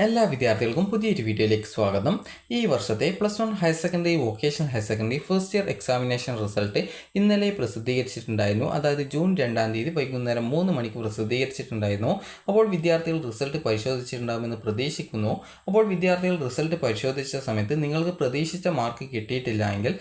എല്ലാ വിദ്യാർത്ഥികൾക്കും പുതിയൊരു വീഡിയോയിലേക്ക് സ്വാഗതം. ഈ വർഷത്തെ +1 higher secondary, vocational higher secondary first year examination result ഇന്നലെ പ്രസിദ്ധീകരിച്ചിട്ടുണ്ടായിരുന്നു. അതായത് ജൂൺ 2-ാം തീയതി വൈകുന്നേരം 3 മണിക്ക് പ്രസിദ്ധീകരിച്ചിട്ടുണ്ടായിരുന്നു. അപ്പോൾ വിദ്യാർത്ഥികൾ റിസൾട്ട് പരിശോധിച്ചിട്ടുണ്ടാകുമെന്ന് പ്രതീക്ഷിക്കുന്നു. അപ്പോൾ വിദ്യാർത്ഥികൾ റിസൾട്ട് പരിശോധിച്ച സമയത്ത് നിങ്ങൾക്ക് പ്രതീക്ഷിച്ച മാർക്ക് കിട്ടിയിട്ടില്ല എങ്കിൽ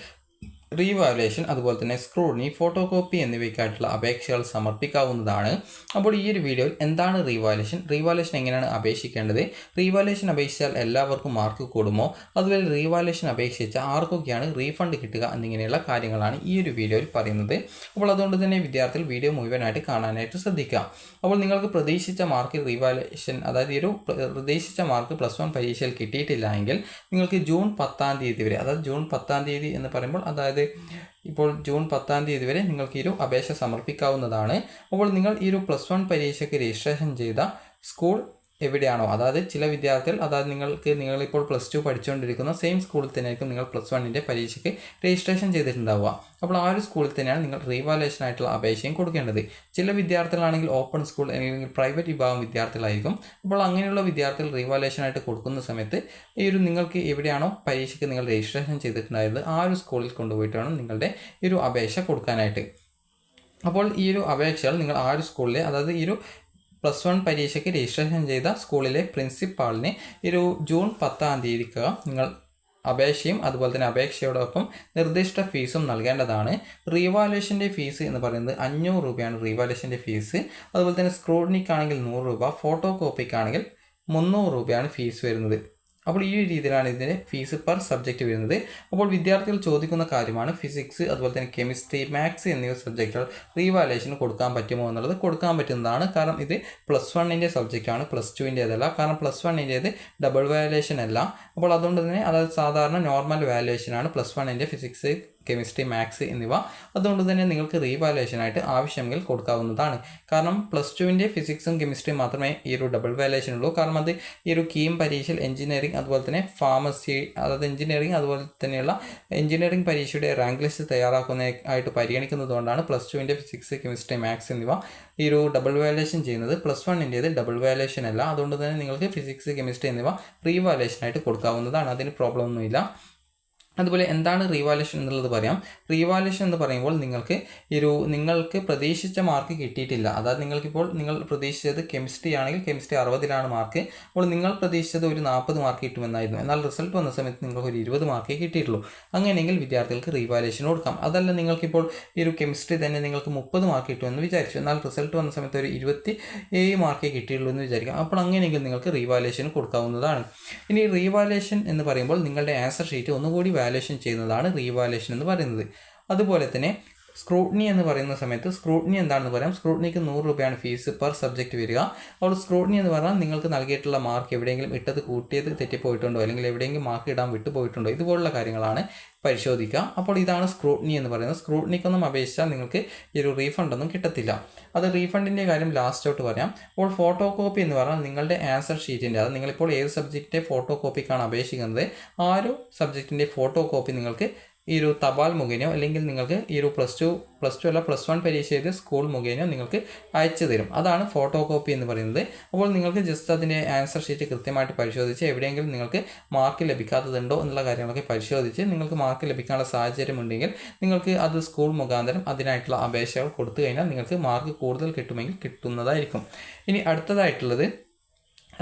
റീവാലുവേഷൻ, അതുപോലെ തന്നെ സ്ക്രൂട്ടിനി, ഫോട്ടോകോപ്പി എന്നിവയ്ക്കായിട്ടുള്ള അപേക്ഷകൾ സമർപ്പിക്കാവുന്നതാണ്. അപ്പോൾ ഈ ഒരു വീഡിയോയിൽ എന്താണ് റീവാലുവേഷൻ എങ്ങനെയാണ് അപേക്ഷിക്കേണ്ടത്, റീവാലുവേഷൻ അപേക്ഷിച്ചാൽ എല്ലാവർക്കും മാർക്ക് കൂടുമോ, അതുപോലെ റീവാലുവേഷൻ അപേക്ഷിച്ച ആർക്കൊക്കെയാണ് റീഫണ്ട് കിട്ടുക എന്നിങ്ങനെയുള്ള കാര്യങ്ങളാണ് ഈ ഒരു വീഡിയോയിൽ പറയുന്നത്. അപ്പോൾ അതുകൊണ്ട് തന്നെ വിദ്യാർത്ഥികൾ വീഡിയോ മുഴുവനായിട്ട് കാണാനായിട്ട് ശ്രദ്ധിക്കുക. അപ്പോൾ നിങ്ങൾക്ക് പ്രതീക്ഷിച്ച മാർക്ക് റീവാലുവേഷൻ, അതായത് ഈ ഒരു പ്രതീക്ഷിച്ച മാർക്ക് +1 പരീക്ഷയിൽ കിട്ടിയിട്ടില്ല എങ്കിൽ നിങ്ങൾക്ക് ജൂൺ 10-ാം തീയതി വരെ, അതായത് ജൂൺ 10-ാം തീയതി എന്ന് പറയുമ്പോൾ അതായത് ഇപ്പോൾ ജൂൺ 10-ാം തീയതി വരെ നിങ്ങൾക്ക് ഈ ഒരു അപേക്ഷ സമർപ്പിക്കാവുന്നതാണ്. അപ്പോൾ നിങ്ങൾ ഈ ഒരു +1 പരീക്ഷയ്ക്ക് രജിസ്ട്രേഷൻ ചെയ്ത സ്കൂൾ എവിടെയാണോ, അതായത് ചില വിദ്യാർത്ഥികൾ, അതായത് നിങ്ങളിപ്പോൾ +2 പഠിച്ചുകൊണ്ടിരിക്കുന്ന സെയിം സ്കൂളിൽ തന്നെയായിരിക്കും നിങ്ങൾ +1ൻ്റെ പരീക്ഷയ്ക്ക് രജിസ്ട്രേഷൻ ചെയ്തിട്ടുണ്ടാവുക. അപ്പോൾ ആ ഒരു സ്കൂളിൽ തന്നെയാണ് നിങ്ങൾ റീവാലുവേഷനായിട്ടുള്ള അപേക്ഷയും കൊടുക്കേണ്ടത്. ചില വിദ്യാർത്ഥികളാണെങ്കിൽ ഓപ്പൺ സ്കൂൾ അല്ലെങ്കിൽ പ്രൈവറ്റ് വിഭാഗം വിദ്യാർത്ഥികളായിരിക്കും. അപ്പോൾ അങ്ങനെയുള്ള വിദ്യാർത്ഥികൾ റീവാലുവേഷനായിട്ട് കൊടുക്കുന്ന സമയത്ത് ഈ ഒരു നിങ്ങൾക്ക് എവിടെയാണോ പരീക്ഷയ്ക്ക് നിങ്ങൾ രജിസ്ട്രേഷൻ ചെയ്തിട്ടുണ്ടായത് ആ ഒരു സ്കൂളിൽ കൊണ്ടുപോയിട്ട് വേണം നിങ്ങളുടെ ഈ ഒരു അപേക്ഷ കൊടുക്കാനായിട്ട്. അപ്പോൾ ഈ ഒരു അപേക്ഷകൾ നിങ്ങൾ ആ ഒരു സ്കൂളിലെ, അതായത് ഈ ഒരു +1 പരീക്ഷയ്ക്ക് രജിസ്ട്രേഷൻ ചെയ്ത സ്കൂളിലെ പ്രിൻസിപ്പാളിന് ഒരു ജൂൺ 10-ാം തീയതിക്ക് നിങ്ങൾ അപേക്ഷയും അതുപോലെ തന്നെ അപേക്ഷയോടൊപ്പം നിർദ്ദിഷ്ട ഫീസും നൽകേണ്ടതാണ്. റീവാലുവേഷൻ്റെ ഫീസ് എന്ന് പറയുന്നത് 500 രൂപയാണ് റീവാലുവേഷൻ്റെ ഫീസ്. അതുപോലെ തന്നെ സ്ക്രൂട്ടിനിക്കാണെങ്കിൽ 100 രൂപ, ഫോട്ടോ കോപ്പിക്കാണെങ്കിൽ 300 രൂപയാണ് ഫീസ് വരുന്നത്. അപ്പോൾ ഈ ഒരു രീതിയിലാണ് ഇതിൻ്റെ ഫീസ് പെർ സബ്ജക്റ്റ് വരുന്നത്. അപ്പോൾ വിദ്യാർത്ഥികൾ ചോദിക്കുന്ന കാര്യമാണ് ഫിസിക്സ്, അതുപോലെ തന്നെ കെമിസ്ട്രി, മാത്സ് എന്നിവ സബ്ജക്റ്റുകൾ റീവാലുവേഷന് കൊടുക്കാൻ പറ്റുമോ എന്നുള്ളത്. കൊടുക്കാൻ പറ്റുന്നതാണ്. കാരണം ഇത് +1ൻ്റെ സബ്ജക്റ്റാണ്, +2ൻ്റേതല്ല. കാരണം +1ൻ്റേത് ഡബിൾ വാലുവേഷൻ അല്ല. അപ്പോൾ അതുകൊണ്ട് തന്നെ അതായത് സാധാരണ നോർമൽ വാലുവേഷനാണ് +1ൻ്റെ ഫിസിക്സ്, കെമിസ്ട്രി, മാത്സ് എന്നിവ. അതുകൊണ്ട് തന്നെ നിങ്ങൾക്ക് റീവാലുവേഷനായിട്ട് ആവശ്യമെങ്കിൽ കൊടുക്കാവുന്നതാണ്. കാരണം +2ൻ്റെ ഫിസിക്സും കെമിസ്ട്രിയും മാത്രമേ ഈ ഒരു ഡബിൾ വാലുവേഷൻ ഉള്ളൂ. കാരണം അത് ഈ ഒരു കീം പരീക്ഷയിൽ എഞ്ചിനീയറിംഗ്, അതുപോലെ തന്നെ ഫാർമസി, അതായത് എഞ്ചിനീയറിംഗ്, അതുപോലെ തന്നെയുള്ള എഞ്ചിനീയറിംഗ് പരീക്ഷയുടെ റാങ്ക് ലിസ്റ്റ് തയ്യാറാക്കുന്നതായിട്ട് പരിഗണിക്കുന്നതുകൊണ്ടാണ് +2ൻ്റെ ഫിസിക്സ്, കെമിസ്ട്രി, മാത്സ് എന്നിവ ഈ ഒരു ഡബിൾ വാലുവേഷൻ ചെയ്യുന്നത്. +1ൻ്റേത് ഡബിൾ വാലുവേഷൻ അല്ല. അതുകൊണ്ട് തന്നെ നിങ്ങൾക്ക് ഫിസിക്സ്, കെമിസ്ട്രി എന്നിവ റീവാലുവേഷനായിട്ട് കൊടുക്കാവുന്നതാണ്. അതിന് പ്രോബ്ലം ഒന്നുമില്ല. അതുപോലെ എന്താണ് റീവാലുവേഷൻ എന്നുള്ളത് പറയാം. റീവാലുവേഷൻ എന്ന് പറയുമ്പോൾ നിങ്ങൾക്ക് പ്രതീക്ഷിച്ച മാർക്ക് കിട്ടിയിട്ടില്ല. അതായത് നിങ്ങൾ പ്രതീക്ഷിച്ചത് കെമിസ്ട്രി ആണെങ്കിൽ കെമിസ്ട്രി 60-ലാണ് മാർക്ക്. അപ്പോൾ നിങ്ങൾ പ്രതീക്ഷിച്ചത് ഒരു 40 മാർക്ക് കിട്ടുമെന്നായിരുന്നു. എന്നാൽ റിസൾട്ട് വന്ന സമയത്ത് നിങ്ങൾക്ക് ഒരു 20 മാർക്കേ കിട്ടിയിട്ടുള്ളൂ. അങ്ങനെയെങ്കിൽ വിദ്യാർത്ഥികൾക്ക് റീവാലുവേഷൻ കൊടുക്കാം. അതല്ല, നിങ്ങൾക്കിപ്പോൾ ഈ ഒരു കെമിസ്ട്രി തന്നെ നിങ്ങൾക്ക് 30 മാർക്ക് കിട്ടുമെന്ന് വിചാരിച്ചു, എന്നാൽ റിസൾട്ട് വന്ന സമയത്ത് ഒരു 27 മാർക്കേ കിട്ടിയുള്ളൂ എന്ന് വിചാരിക്കാം. അപ്പോൾ അങ്ങനെയെങ്കിൽ നിങ്ങൾക്ക് റീവാലുവേഷൻ കൊടുക്കാവുന്നതാണ്. ഇനി റീവാലുവേഷൻ എന്ന് പറയുമ്പോൾ നിങ്ങളുടെ ആൻസർ ഷീറ്റ് ഒന്നുകൂടി വാലുവേഷൻ ചെയ്യുന്നതാണ് റീവാലുവേഷൻ എന്ന് പറയുന്നത്. അതുപോലെ തന്നെ സ്ക്രൂട്ടിനി എന്ന് പറയുന്ന സമയത്ത് സ്ക്രൂട്ടിനി എന്താണെന്ന് പറയാം. സ്ക്രൂട്ടിനിക്ക് 100 രൂപയാണ് ഫീസ് പെർ സബ്ജക്റ്റ് വരിക. അപ്പോൾ സ്ക്രൂട്ടിനി എന്ന് പറഞ്ഞാൽ നിങ്ങൾക്ക് നൽകിയിട്ടുള്ള മാർക്ക് എവിടെയെങ്കിലും ഇട്ടത് കൂട്ടിയത് തെറ്റിപ്പോയിട്ടുണ്ടോ, അല്ലെങ്കിൽ എവിടെയെങ്കിലും മാർക്ക് ഇടാൻ വിട്ടുപോയിട്ടുണ്ടോ, ഇതുപോലുള്ള കാര്യങ്ങളാണ് പരിശോധിക്കുക. അപ്പോൾ ഇതാണ് സ്ക്രൂട്ടിനി എന്ന് പറയുന്നത്. സ്ക്രൂട്ടിനിക്കൊന്നും അപേക്ഷിച്ചാൽ നിങ്ങൾക്ക് ഈ ഒരു റീഫണ്ടൊന്നും കിട്ടത്തില്ല. അത് റീഫണ്ടിൻ്റെ കാര്യം ലാസ്റ്റോട്ട് പറയാം. അപ്പോൾ ഫോട്ടോ കോപ്പി എന്ന് പറഞ്ഞാൽ നിങ്ങളുടെ ആൻസർ ഷീറ്റിൻ്റെ, അത് നിങ്ങളിപ്പോൾ ഏത് സബ്ജക്റ്റിൻ്റെ ഫോട്ടോ കോപ്പിക്കാണ് അപേക്ഷിക്കുന്നത് ആ ഒരു സബ്ജക്റ്റിൻ്റെ ഫോട്ടോ കോപ്പി നിങ്ങൾക്ക് ഈ ഒരു തപാൽ മുഖേനയോ, അല്ലെങ്കിൽ നിങ്ങൾക്ക് ഈ ഒരു +2 അല്ല +1 പരീക്ഷ ചെയ്ത് സ്കൂൾ മുഖേനയോ നിങ്ങൾക്ക് അയച്ചു തരും. അതാണ് ഫോട്ടോ കോപ്പി എന്ന് പറയുന്നത്. അപ്പോൾ നിങ്ങൾക്ക് ജസ്റ്റ് അതിൻ്റെ ആൻസർ ഷീറ്റ് കൃത്യമായിട്ട് പരിശോധിച്ച് എവിടെയെങ്കിലും നിങ്ങൾക്ക് മാർക്ക് ലഭിക്കാത്തതുണ്ടോ എന്നുള്ള കാര്യങ്ങളൊക്കെ പരിശോധിച്ച് നിങ്ങൾക്ക് മാർക്ക് ലഭിക്കാനുള്ള സാഹചര്യം ഉണ്ടെങ്കിൽ നിങ്ങൾക്ക് അത് സ്കൂൾ മുഖാന്തരം അതിനായിട്ടുള്ള അപേക്ഷകൾ കൊടുത്തു കഴിഞ്ഞാൽ നിങ്ങൾക്ക് മാർക്ക് കൂടുതൽ കിട്ടുമെങ്കിൽ കിട്ടുന്നതായിരിക്കും. ഇനി അടുത്തതായിട്ടുള്ളത്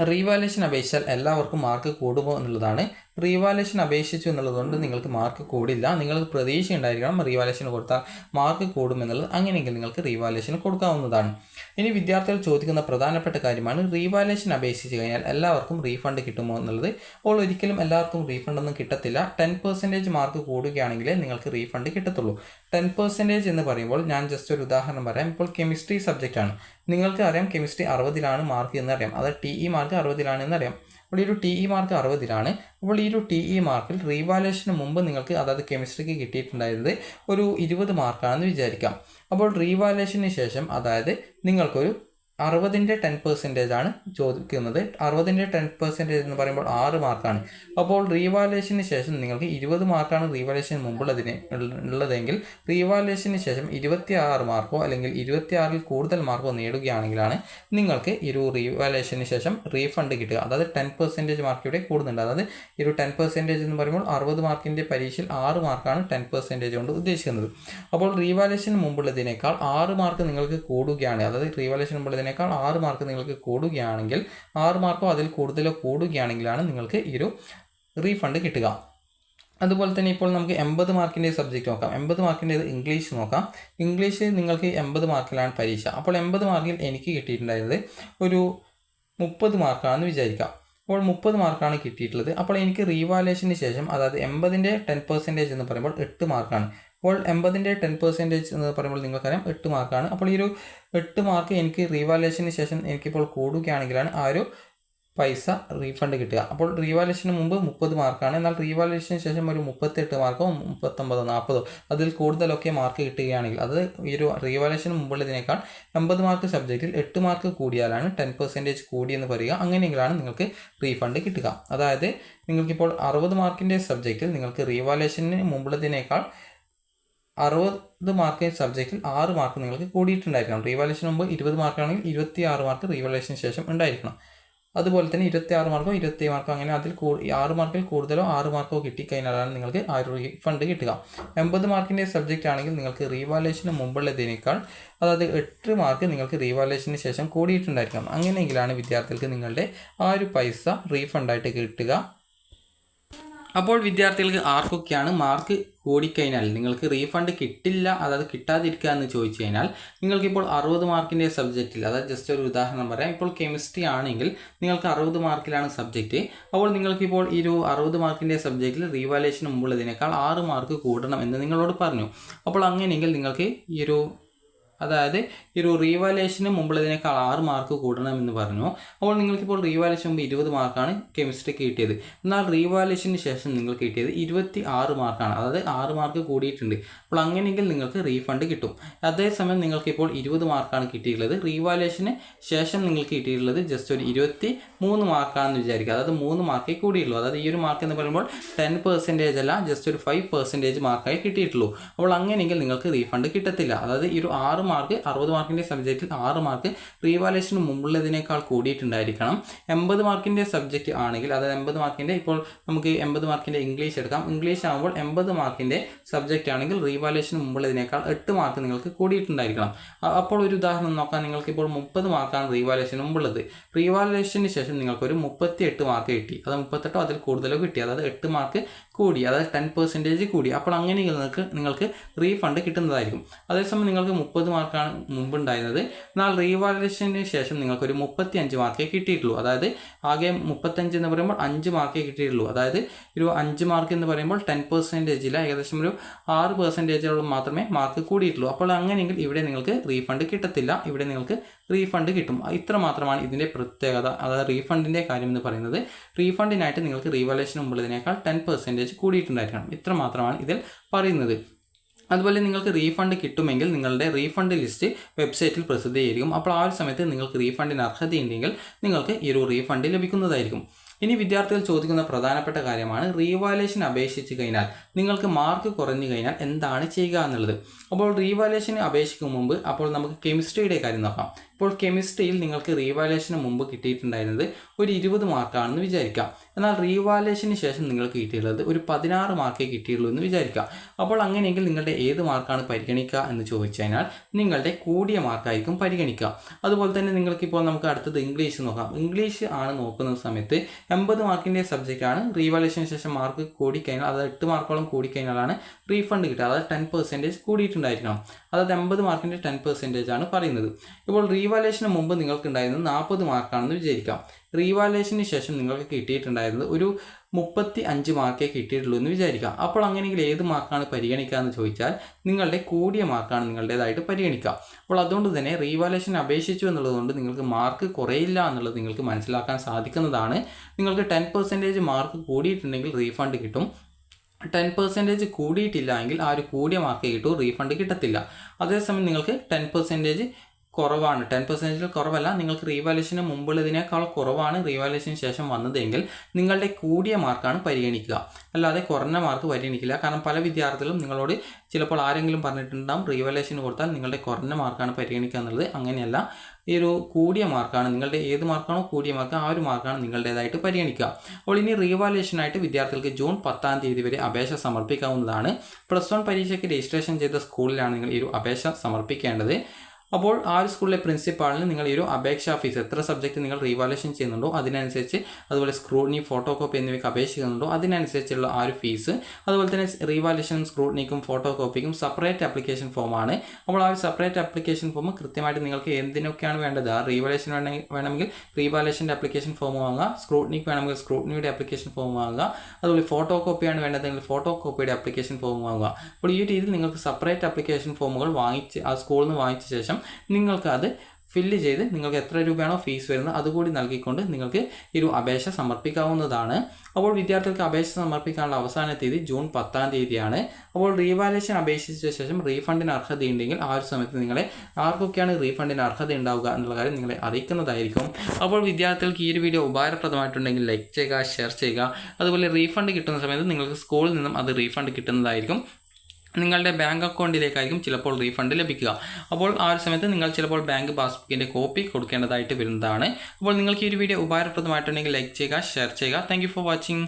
റീവാലുവേഷൻ അപേക്ഷിച്ചാൽ എല്ലാവർക്കും മാർക്ക് കൂടുമോ എന്നുള്ളതാണ്. റീവാലുവേഷൻ അപേക്ഷിച്ചു എന്നുള്ളതുകൊണ്ട് നിങ്ങൾക്ക് മാർക്ക് കൂടില്ല. നിങ്ങൾക്ക് പ്രതീക്ഷ ഉണ്ടായിരിക്കണം റീവാലുവേഷൻ കൊടുത്താൽ മാർക്ക് കൂടുമെന്നുള്ളത്. അങ്ങനെയെങ്കിൽ നിങ്ങൾക്ക് റീവാലുവേഷൻ കൊടുക്കാവുന്നതാണ്. ഇനി വിദ്യാർത്ഥികൾ ചോദിക്കുന്ന പ്രധാനപ്പെട്ട കാര്യമാണ് റീവാലുവേഷൻ അപേക്ഷിച്ച് കഴിഞ്ഞാൽ എല്ലാവർക്കും റീഫണ്ട് കിട്ടുമോ എന്നുള്ളത്. അപ്പോൾ ഒരിക്കലും എല്ലാവർക്കും റീഫണ്ടൊന്നും കിട്ടത്തില്ല. 10% മാർക്ക് കൂടുകയാണെങ്കിലേ നിങ്ങൾക്ക് റീഫണ്ട് കിട്ടത്തുള്ളൂ. 10% എന്ന് പറയുമ്പോൾ ഞാൻ ജസ്റ്റ് ഒരു ഉദാഹരണം പറയാം. ഇപ്പോൾ കെമിസ്ട്രി സബ്ജക്റ്റാണ്, നിങ്ങൾക്ക് അറിയാം കെമിസ്ട്രി 60-ലാണ് മാർക്ക് എന്നറിയാം, അത് TE മാർക്ക് 60-ലാണ് എന്നറിയാം. അപ്പോൾ ഈ ഒരു TE മാർക്ക് 60-ലാണ്. അപ്പോൾ ഈ ഒരു TE മാർക്കിൽ റീവാലുവേഷന് മുമ്പ് നിങ്ങൾക്ക്, അതായത് കെമിസ്ട്രിക്ക് കിട്ടിയിട്ടുണ്ടായിരുന്നത് ഒരു 20 മാർക്കാണെന്ന് വിചാരിക്കാം. അപ്പോൾ റീവാലുവേഷന് ശേഷം, അതായത് നിങ്ങൾക്കൊരു 60ൻ്റെ 10% ആണ് ചോദിക്കുന്നത്. 60ൻ്റെ 10% എന്ന് പറയുമ്പോൾ 6 മാർക്കാണ്. അപ്പോൾ റീവാലുവേഷന് ശേഷം നിങ്ങൾക്ക് 20 മാർക്കാണ് റീവാലുവേഷന് മുമ്പുള്ളതിന് ഉള്ളതെങ്കിൽ റീവാലുവേഷന് ശേഷം 26 മാർക്കോ അല്ലെങ്കിൽ 26ൽ കൂടുതൽ മാർക്കോ നേടുകയാണെങ്കിലാണ് നിങ്ങൾക്ക് ഈ ഒരു റീവാലുവേഷന് ശേഷം റീഫണ്ട് കിട്ടുക. അതായത് 10% മാർക്ക് ഇവിടെ കൂടുന്നുണ്ട്. അതായത് ഈ ഒരു 10% എന്ന് പറയുമ്പോൾ 60 മാർക്കിൻ്റെ പരീക്ഷയിൽ 6 മാർക്കാണ് 10% കൊണ്ട് ഉദ്ദേശിക്കുന്നത്. അപ്പോൾ റീവാലുവേഷന് മുമ്പുള്ളതിനേക്കാൾ 6 മാർക്ക് നിങ്ങൾക്ക് കൂടുകയാണ്. അതായത് റീവാലുവേഷന് മുമ്പുള്ളതിനേക്കാൾ 6 മാർക്ക് നിങ്ങൾക്ക് കൂടുകയാണെങ്കിൽ 6 മാർക്കോ അതിൽ കൂടുതലോ കൂടുകയാണെങ്കിലാണ് നിങ്ങൾക്ക് ഈ ഒരു റീഫണ്ട് കിട്ടുക. അതുപോലെ തന്നെ ഇപ്പോൾ നമുക്ക് 80 മാർക്കിൻ്റെ സബ്ജക്റ്റ് നോക്കാം. 80 മാർക്കിൻ്റെ ഇംഗ്ലീഷ് നോക്കാം. ഇംഗ്ലീഷ് നിങ്ങൾക്ക് 80 മാർക്കിലാണ് പരീക്ഷ. അപ്പോൾ 80 മാർക്കിൽ എനിക്ക് കിട്ടിയിട്ടുണ്ടായിരുന്നത് ഒരു 30 മാർക്കാണെന്ന് വിചാരിക്കാം. അപ്പോൾ 30 മാർക്കാണ് കിട്ടിയിട്ടുള്ളത്. അപ്പോൾ എനിക്ക് റീവാലുവേഷന് ശേഷം അതായത് 80ൻ്റെ 10% എന്ന് പറയുമ്പോൾ 8 മാർക്കാണ്. അപ്പോൾ 80ൻ്റെ 10% എന്ന് പറയുമ്പോൾ നിങ്ങൾക്കറിയാം 8 മാർക്കാണ്. അപ്പോൾ ഈ ഒരു 8 മാർക്ക് എനിക്ക് റീവാലുവേഷന് ശേഷം എനിക്കിപ്പോൾ കൂടുകയാണെങ്കിലാണ് ആ ഒരു പൈസ റീഫണ്ട് കിട്ടുക. അപ്പോൾ റീവാലുവേഷന് മുമ്പ് 30 മാർക്കാണ്. എന്നാൽ റീവാലുവേഷന് ശേഷം ഒരു 38 മാർക്കോ 39 40 അതിൽ കൂടുതലൊക്കെ മാർക്ക് കിട്ടുകയാണെങ്കിൽ അത് ഈ ഒരു റീവാലുവേഷന് മുമ്പുള്ളതിനേക്കാൾ 80 മാർക്ക് സബ്ജക്റ്റിൽ 8 മാർക്ക് കൂടിയാലാണ് 10% കൂടിയെന്ന് പറയുക. അങ്ങനെയെങ്കിലാണ് നിങ്ങൾക്ക് റീഫണ്ട് കിട്ടുക. അതായത് നിങ്ങൾക്കിപ്പോൾ 60 മാർക്കിൻ്റെ സബ്ജക്റ്റിൽ നിങ്ങൾക്ക് റീവാലുവേഷന് മുമ്പുള്ളതിനേക്കാൾ 60 മാർക്ക് സബ്ജക്റ്റിൽ 6 മാർക്ക് നിങ്ങൾക്ക് കൂടിയിട്ടുണ്ടായിരിക്കണം. റീവാലുവേഷന് മുമ്പ് 20 മാർക്കാണെങ്കിൽ 26 മാർക്ക് റീവാലുവേഷന് ശേഷം ഉണ്ടായിരിക്കണം. അതുപോലെ തന്നെ 26 മാർക്കോ 27 മാർക്കോ അങ്ങനെ അതിൽ 6 മാർക്കിൽ കൂടുതലോ 6 മാർക്കോ കിട്ടിക്കഴിഞ്ഞാലാണ് നിങ്ങൾക്ക് ആ ഒരു റീഫണ്ട് കിട്ടുക. 80 മാർക്കിൻ്റെ സബ്ജക്റ്റ് ആണെങ്കിൽ നിങ്ങൾക്ക് റീവാലുവേഷന് മുമ്പുള്ളതിനേക്കാൾ അതായത് 8 മാർക്ക് നിങ്ങൾക്ക് റീവാലുവേഷന് ശേഷം കൂടിയിട്ടുണ്ടായിരിക്കണം. അങ്ങനെയെങ്കിലാണ് വിദ്യാർത്ഥികൾക്ക് നിങ്ങളുടെ ആ ഒരു പൈസ റീഫണ്ടായിട്ട് കിട്ടുക. അപ്പോൾ വിദ്യാർത്ഥികൾക്ക് ആർക്കൊക്കെയാണ് മാർക്ക് കൂടിക്കഴിഞ്ഞാൽ നിങ്ങൾക്ക് റീഫണ്ട് കിട്ടില്ല, അതായത് കിട്ടാതിരിക്കുക എന്ന് ചോദിച്ചു കഴിഞ്ഞാൽ നിങ്ങൾക്കിപ്പോൾ 60 മാർക്കിൻ്റെ സബ്ജക്റ്റിൽ, അതായത് ജസ്റ്റ് ഒരു ഉദാഹരണം പറയാം, ഇപ്പോൾ കെമിസ്ട്രി ആണെങ്കിൽ നിങ്ങൾക്ക് 60 മാർക്കിലാണ് സബ്ജക്റ്റ്. അപ്പോൾ നിങ്ങൾക്കിപ്പോൾ ഈ ഒരു 60 മാർക്കിൻ്റെ സബ്ജക്റ്റിൽ റീവാലുവേഷന് മുമ്പുള്ളതിനേക്കാൾ 6 മാർക്ക് കൂടണം എന്ന് നിങ്ങളോട് പറഞ്ഞു. അപ്പോൾ അങ്ങനെയെങ്കിൽ നിങ്ങൾക്ക് ഈ ഒരു അതായത് ഈ ഒരു റീവാലുവേഷന് മുമ്പുള്ളതിനേക്കാൾ 6 മാർക്ക് കൂടണമെന്ന് പറഞ്ഞു. അപ്പോൾ നിങ്ങൾക്കിപ്പോൾ റീവാലുവേഷൻ മുമ്പ് 20 മാർക്കാണ് കെമിസ്ട്രിക്ക് കിട്ടിയത്. എന്നാൽ റീവാലുവേഷന് ശേഷം നിങ്ങൾക്ക് കിട്ടിയത് 26 മാർക്കാണ്. അതായത് 6 മാർക്ക് കൂടിയിട്ടുണ്ട്. അപ്പോൾ അങ്ങനെയെങ്കിൽ നിങ്ങൾക്ക് റീഫണ്ട് കിട്ടും. അതേസമയം നിങ്ങൾക്കിപ്പോൾ 20 മാർക്കാണ് കിട്ടിയിട്ടുള്ളത്. റീവാലുവേഷന് ശേഷം നിങ്ങൾക്ക് കിട്ടിയിട്ടുള്ളത് ജസ്റ്റ് ഒരു 23 മാർക്കാണെന്ന് വിചാരിക്കുക. അതായത് 3 മാർക്കേ കൂടിയുള്ളൂ. അതായത് ഈ ഒരു മാർക്ക് എന്ന് പറയുമ്പോൾ 10% അല്ല, ജസ്റ്റ് ഒരു 5% മാർക്കായി കിട്ടിയിട്ടുള്ളൂ. അപ്പോൾ അങ്ങനെയെങ്കിൽ നിങ്ങൾക്ക് റീഫണ്ട് കിട്ടത്തില്ല. അതായത് ഈ ഒരു 6 മാർക്ക് 60 മാർക്കിൻ്റെ സബ്ജക്റ്റിൽ 6 മാർക്ക് റീവാലുവേഷന് മുമ്പുള്ളതിനേക്കാൾ കൂടിയിട്ടുണ്ടായിരിക്കണം. 80 മാർക്കിൻ്റെ സബ്ജക്റ്റ് ആണെങ്കിൽ അതായത് 80 മാർക്കിൻ്റെ ഇപ്പോൾ നമുക്ക് 80 മാർക്കിൻ്റെ ഇംഗ്ലീഷ് എടുക്കാം. ഇംഗ്ലീഷ് ആകുമ്പോൾ 80 മാർക്കിൻ്റെ സബ്ജക്റ്റ് ആണെങ്കിൽ റീവാലുവേഷന് മുമ്പുള്ളതിനേക്കാൾ 8 മാർക്ക് നിങ്ങൾക്ക് കൂടിയിട്ടുണ്ടായിരിക്കണം. അപ്പോൾ ഒരു ഉദാഹരണം നോക്കാം. നിങ്ങൾക്കിപ്പോൾ 30 മാർക്കാണ് റീവാലുവേഷന് മുമ്പുള്ളത്. റീവാലുവേഷന് ശേഷം നിങ്ങൾക്കൊരു 38 മാർക്ക് കിട്ടി. അത് 38 അതിൽ കൂടുതലോ കിട്ടി. അതായത് 8 മാർക്ക് കൂടി, അതായത് 10% കൂടി. അപ്പോൾ അങ്ങനെ നിങ്ങൾക്ക് റീഫണ്ട് കിട്ടുന്നതായിരിക്കും. അതേസമയം നിങ്ങൾക്ക് 30 മാർക്കാണ് മുമ്പുണ്ടായിരുന്നത്. എന്നാൽ റീവാലുവേഷന് ശേഷം നിങ്ങൾക്കൊരു 35 മാർക്കേ കിട്ടിയിട്ടുള്ളൂ. അതായത് ആകെ 35 എന്ന് പറയുമ്പോൾ 5 മാർക്കേ കിട്ടിയിട്ടുള്ളൂ. അതായത് ഒരു 5 മാർക്ക് എന്ന് പറയുമ്പോൾ 10%ഇല്ല, ഏകദേശം ഒരു 6% മാത്രമേ മാർക്ക് കൂടിയിട്ടുള്ളൂ. അപ്പോൾ അങ്ങനെയെങ്കിൽ ഇവിടെ നിങ്ങൾക്ക് റീഫണ്ട് കിട്ടത്തില്ല. ഇവിടെ നിങ്ങൾക്ക് റീഫണ്ട് കിട്ടും. ഇത്ര മാത്രമാണ് ഇതിൻ്റെ പ്രത്യേകത. അതായത് റീഫണ്ടിൻ്റെ കാര്യം എന്ന് പറയുന്നത് റീഫണ്ടിനായിട്ട് നിങ്ങൾക്ക് റീവാലുവേഷന് മുമ്പുള്ളതിനേക്കാൾ 10% കൂടിയിട്ടുണ്ടായിരിക്കണം. ഇത്ര മാത്രമാണ് ഇതിൽ പറയുന്നത്. അതുപോലെ നിങ്ങൾക്ക് റീഫണ്ട് കിട്ടുമെങ്കിൽ നിങ്ങളുടെ റീഫണ്ട് ലിസ്റ്റ് വെബ്സൈറ്റിൽ പ്രസിദ്ധീകരിക്കും. അപ്പോൾ ആ ഒരു സമയത്ത് നിങ്ങൾക്ക് റീഫണ്ടിന് അർഹതയുണ്ടെങ്കിൽ നിങ്ങൾക്ക് ഈ ഒരു റീഫണ്ട് ലഭിക്കുന്നതായിരിക്കും. ഇനി വിദ്യാർത്ഥികൾ ചോദിക്കുന്ന പ്രധാനപ്പെട്ട കാര്യമാണ് റീവാലുവേഷൻ അപേക്ഷിച്ച് കഴിഞ്ഞാൽ നിങ്ങൾക്ക് മാർക്ക് കുറഞ്ഞു കഴിഞ്ഞാൽ എന്താണ് ചെയ്യുക എന്നുള്ളത്. അപ്പോൾ റീവാലുവേഷന് അപേക്ഷിക്കും മുമ്പ് അപ്പോൾ നമുക്ക് കെമിസ്ട്രിയുടെ കാര്യം നോക്കാം. ഇപ്പോൾ കെമിസ്ട്രിയിൽ നിങ്ങൾക്ക് റീവാലുവേഷന് മുമ്പ് കിട്ടിയിട്ടുണ്ടായിരുന്നത് ഒരു 20 മാർക്കാണെന്ന് വിചാരിക്കാം. എന്നാൽ റീവാലുവേഷന് ശേഷം നിങ്ങൾക്ക് കിട്ടിയിട്ടുള്ളത് ഒരു 16 മാർക്കേ കിട്ടിയുള്ളൂ എന്ന് വിചാരിക്കാം. അപ്പോൾ അങ്ങനെയെങ്കിൽ നിങ്ങളുടെ ഏത് മാർക്കാണ് പരിഗണിക്കുക എന്ന് ചോദിച്ചു കഴിഞ്ഞാൽ നിങ്ങളുടെ കൂടിയ മാർക്കായിരിക്കും പരിഗണിക്കുക. അതുപോലെ തന്നെ നിങ്ങൾക്കിപ്പോൾ നമുക്ക് അടുത്തത് ഇംഗ്ലീഷ് നോക്കാം. ഇംഗ്ലീഷ് ആണ് നോക്കുന്ന സമയത്ത് 80 മാർക്കിൻ്റെ സബ്ജക്റ്റാണ്. റീവാലുവേഷന് ശേഷം മാർക്ക് കൂടിക്കഴിഞ്ഞാൽ അതായത് 8 മാർക്കോളം കൂടിക്കഴിഞ്ഞാലാണ് റീഫണ്ട് കിട്ടുക. അതായത് 10% കൂടിയിട്ടുണ്ടായിരിക്കണം. അതായത് 80 മാർക്കിൻ്റെ 10% ആണ് പറയുന്നത്. ഇപ്പോൾ റീവാലുവേഷന് മുമ്പ് നിങ്ങൾക്കുണ്ടായിരുന്നത് 40 മാർക്കാണെന്ന് വിചാരിക്കാം. റീവാലുവേഷന് ശേഷം നിങ്ങൾക്ക് കിട്ടിയിട്ടുണ്ടായിരുന്നത് ഒരു 35 മാർക്കേ കിട്ടിയിട്ടുള്ളൂ എന്ന് വിചാരിക്കാം. അപ്പോൾ അങ്ങനെയെങ്കിൽ ഏത് മാർക്കാണ് പരിഗണിക്കുക എന്ന് ചോദിച്ചാൽ നിങ്ങളുടെ കൂടിയ മാർക്കാണ് നിങ്ങളുടേതായിട്ട് പരിഗണിക്കുക. അപ്പോൾ അതുകൊണ്ട് തന്നെ റീവാലുവേഷൻ അപേക്ഷിച്ചു എന്നുള്ളതുകൊണ്ട് നിങ്ങൾക്ക് മാർക്ക് കുറയില്ല എന്നുള്ളത് നിങ്ങൾക്ക് മനസ്സിലാക്കാൻ സാധിക്കുന്നതാണ്. നിങ്ങൾക്ക് 10% മാർക്ക് കൂടിയിട്ടുണ്ടെങ്കിൽ റീഫണ്ട് കിട്ടും. 10% കൂടിയിട്ടില്ല എങ്കിൽ ആ ഒരു കൂടിയ മാർക്ക് കിട്ടും, റീഫണ്ട് കിട്ടത്തില്ല. അതേസമയം നിങ്ങൾക്ക് 10% കുറവാണ്, 10% കുറവല്ല, നിങ്ങൾക്ക് റീവാലുവേഷന് മുമ്പുള്ളതിനേക്കാൾ കുറവാണ് റീവാലുവേഷന് ശേഷം വന്നതെങ്കിൽ നിങ്ങളുടെ കൂടിയ മാർക്കാണ് പരിഗണിക്കുക, അല്ലാതെ കുറഞ്ഞ മാർക്ക് പരിഗണിക്കില്ല. കാരണം പല വിദ്യാർത്ഥികളും നിങ്ങളോട് ചിലപ്പോൾ ആരെങ്കിലും പറഞ്ഞിട്ടുണ്ടാകും റീവാലുവേഷന് കൊടുത്താൽ നിങ്ങളുടെ കുറഞ്ഞ മാർക്കാണ് പരിഗണിക്കുക എന്നുള്ളത്. അങ്ങനെയല്ല, ഈ ഒരു കൂടിയ മാർക്കാണ്, നിങ്ങളുടെ ഏത് മാർക്കാണോ കൂടിയ മാർക്ക് ആ ഒരു മാർക്കാണ് നിങ്ങളുടേതായിട്ട് പരിഗണിക്കുക. അപ്പോൾ ഇനി റീവാലുവേഷനായിട്ട് വിദ്യാർത്ഥികൾക്ക് ജൂൺ 10 വരെ അപേക്ഷ സമർപ്പിക്കാവുന്നതാണ്. +1 പരീക്ഷയ്ക്ക് രജിസ്ട്രേഷൻ ചെയ്ത സ്കൂളിലാണ് നിങ്ങൾ ഈ ഒരു അപേക്ഷ സമർപ്പിക്കേണ്ടത്. അപ്പോൾ ആ ഒരു സ്കൂളിലെ പ്രിൻസിപ്പാളിന് നിങ്ങൾ ഈ ഒരു അപേക്ഷാ ഫീസ്, എത്ര സബ്ജക്റ്റ് നിങ്ങൾ റീവാലുവേഷൻ ചെയ്യുന്നുണ്ടോ അതിനനുസരിച്ച്, അതുപോലെ സ്ക്രൂട്ടിനി, ഫോട്ടോ കോപ്പി എന്നിവയ്ക്ക് അപേക്ഷിക്കുന്നുണ്ടോ അതിനനുസരിച്ചുള്ള ആ ഒരു ഫീസ്, അതുപോലെ തന്നെ റീവാലുവേഷൻ, സ്ക്രൂട്ടിനിക്കും ഫോട്ടോ കോപ്പിക്കും സെപ്പറേറ്റ് ആപ്ലിക്കേഷൻ ഫോമാണ്. അപ്പോൾ ആ ഒരു സെപ്പറേറ്റ് ആപ്ലിക്കേഷൻ ഫോം കൃത്യമായിട്ട് നിങ്ങൾക്ക് എന്തിനൊക്കെയാണ് വേണ്ടത്, ആ റീവാലുവേഷൻ വേണമെങ്കിൽ റീവാലുവേഷൻ്റെ ആപ്ലിക്കേഷൻ ഫോം വാങ്ങുക, സ്ക്രൂട്ടിനിക്ക് വേണമെങ്കിൽ സ്ക്രൂട്ടിനിയുടെ ആപ്ലിക്കേഷൻ ഫോം വാങ്ങുക, അതുപോലെ ഫോട്ടോ കോപ്പിയാണ് വേണ്ടതെങ്കിൽ ഫോട്ടോ കോപ്പിയുടെ ആപ്ലിക്കേഷൻ ഫോം വാങ്ങുക. അപ്പോൾ ഈ രീതിയിൽ നിങ്ങൾക്ക് സെപ്പറേറ്റ് ആപ്ലിക്കേഷൻ ഫോമുകൾ വാങ്ങിച്ച് ആ സ്കൂളിൽ നിന്ന് വാങ്ങിച്ച ശേഷം നിങ്ങൾക്ക് അത് ഫില്ല് ചെയ്ത് നിങ്ങൾക്ക് എത്ര രൂപയാണോ ഫീസ് വരുന്നത് അതുകൂടി നൽകിക്കൊണ്ട് നിങ്ങൾക്ക് ഈ ഒരു അപേക്ഷ സമർപ്പിക്കാവുന്നതാണ്. അപ്പോൾ വിദ്യാർത്ഥികൾക്ക് അപേക്ഷ സമർപ്പിക്കാനുള്ള അവസാന തീയതി ജൂൺ 10 അപ്പോൾ റീവാലുവേഷൻ അപേക്ഷിച്ച ശേഷം റീഫണ്ടിന് അർഹതയുണ്ടെങ്കിൽ ആ ഒരു സമയത്ത് നിങ്ങളെ ആർക്കൊക്കെയാണ് റീഫണ്ടിന് അർഹത ഉണ്ടാവുക എന്നുള്ള കാര്യം നിങ്ങളെ അറിയിക്കുന്നതായിരിക്കും. അപ്പോൾ വിദ്യാർത്ഥികൾക്ക് ഈ ഒരു വീഡിയോ ഉപകാരപ്രദമായിട്ടുണ്ടെങ്കിൽ ലൈക്ക് ചെയ്യുക, ഷെയർ ചെയ്യുക. അതുപോലെ റീഫണ്ട് കിട്ടുന്ന സമയത്ത് നിങ്ങൾക്ക് സ്കൂളിൽ നിന്നും അത് റീഫണ്ട് കിട്ടുന്നതായിരിക്കും. നിങ്ങളുടെ ബാങ്ക് അക്കൗണ്ടിലേക്കായിരിക്കും ചിലപ്പോൾ റീഫണ്ട് ലഭിക്കുക. അപ്പോൾ ആ ഒരു സമയത്ത് നിങ്ങൾ ചിലപ്പോൾ ബാങ്ക് പാസ്ബുക്കിൻ്റെ കോപ്പി കൊടുക്കേണ്ടതായിട്ട് വരുന്നതാണ്. അപ്പോൾ നിങ്ങൾക്ക് ഈ ഒരു വീഡിയോ ഉപകാരപ്രദമായിട്ടുണ്ടെങ്കിൽ ലൈക്ക് ചെയ്യുക, ഷെയർ ചെയ്യുക. Thank you for watching.